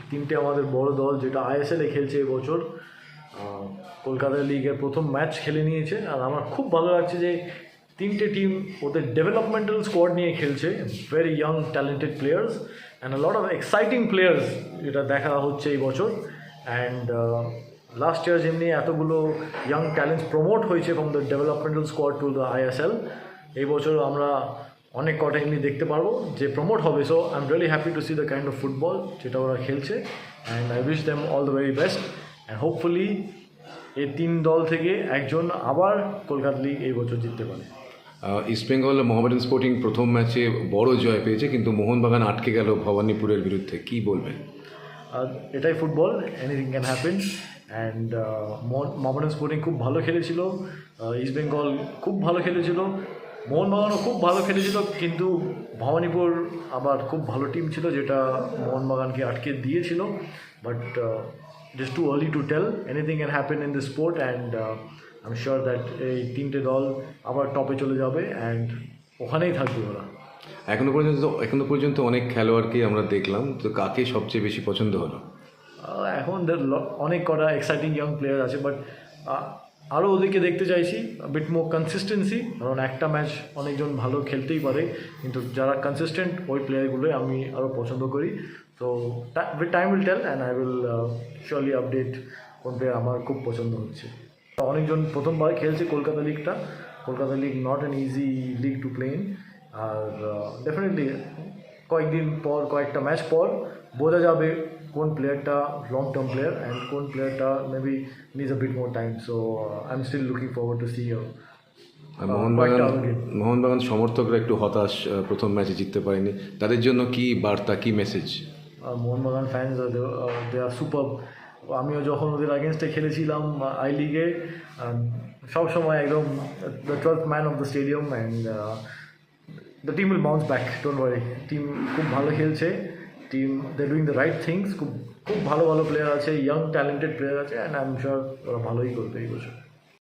তিনটে আমাদের বড় দল যেটা আইএসএলে খেলছে এবছর, কলকাতা লিগের প্রথম ম্যাচ খেলে নিয়েছে। আর আমার খুব ভালো লাগছে যে তিনটে টিম ওদের ডেভেলপমেন্টাল স্কোয়াড নিয়ে খেলছে, very young talented players and a lot of exciting players যেটা দেখা হচ্ছে এই বছর। অ্যান্ড লাস্ট ইয়ার যেমনি এতগুলো ইয়াং ট্যালেন্টস প্রমোট হয়েছে from the developmental squad to the ISL, এই বছর আমরা অনেক কটা এমনি দেখতে পারবো যে প্রমোট হবে। So I am really happy to C the kind of football যেটা ওরা খেলছে, and I wish them all the very best. And hopefully এই তিন দল থেকে একজন আবার কলকাতা লিগ এই বছর জিততে পারে। ইস্টবেঙ্গল মোহামেডান স্পোর্টিং প্রথম ম্যাচে বড় জয় পেয়েছে, কিন্তু মোহনবাগান আটকে গেল ভবানীপুরের বিরুদ্ধে, কি বলবেন? এটাই football, anything can happen. And Mohammedan sporting খুব ভালো খেলেছিল, ইস্টবেঙ্গল খুব ভালো খেলেছিল, মোহনবাগানও খুব ভালো খেলেছিল, কিন্তু ভবানীপুর আবার খুব ভালো টিম ছিল যেটা মোহনবাগানকে আটকে দিয়েছিল। But it is too early to tell, anything can happen in this sport. And I am sure that এই তিনটে দল আবার টপে চলে যাবে অ্যান্ড ওখানেই থাকবে ওরা। এখনো পর্যন্ত অনেক খেলোয়াড়কে আমরা দেখলাম, তো কাকে সবচেয়ে বেশি পছন্দ হলো? এখন অনেক কটা এক্সাইটিং ইয়ং প্লেয়ার আছে, বাট আরও ওদেরকে দেখতে চাইছি বিট মোর কনসিস্টেন্সি। কারণ একটা ম্যাচ অনেকজন ভালো খেলতেই পারে, কিন্তু যারা কনসিস্টেন্ট ওই প্লেয়ারগুলোই আমি আরও পছন্দ করি। তো with time will tell and I will surely update কোন প্লেয়ার আমার খুব পছন্দ হচ্ছে। অনেকজন প্রথমবার খেলছে কলকাতা লিগটা, Kolkata league not an easy league to play in. আর ডেফিনেটলি কয়েকদিন পর, কয়েকটা ম্যাচ পর বোঝা যাবে কোন প্লেয়ারটা লং টার্ম প্লেয়ার অ্যান্ড কোন প্লেয়ারটা maybe needs a bit more time. So I am still looking forward to see Mohun Bagan সমর্থকরা একটু হতাশ, প্রথম ম্যাচে জিততে পারেনি, তাদের জন্য কি বার্তা, কি মেসেজ? মোহনবাগান ফ্যান্স দে আর সুপার। আমিও যখন ওদের আগেনস্টে খেলেছিলাম আই লিগে, সবসময় একদম the 12th man of the stadium. And the team will bounce back, don't worry. Team খুব ভালো খেলছে, team they doing the right things. খুব ভালো ভালো প্লেয়ার আছে, ইয়ং ট্যালেন্টেড প্লেয়ার আছে, অ্যান্ড আই এম শিওর ওরা ভালোই করবে এই বছর।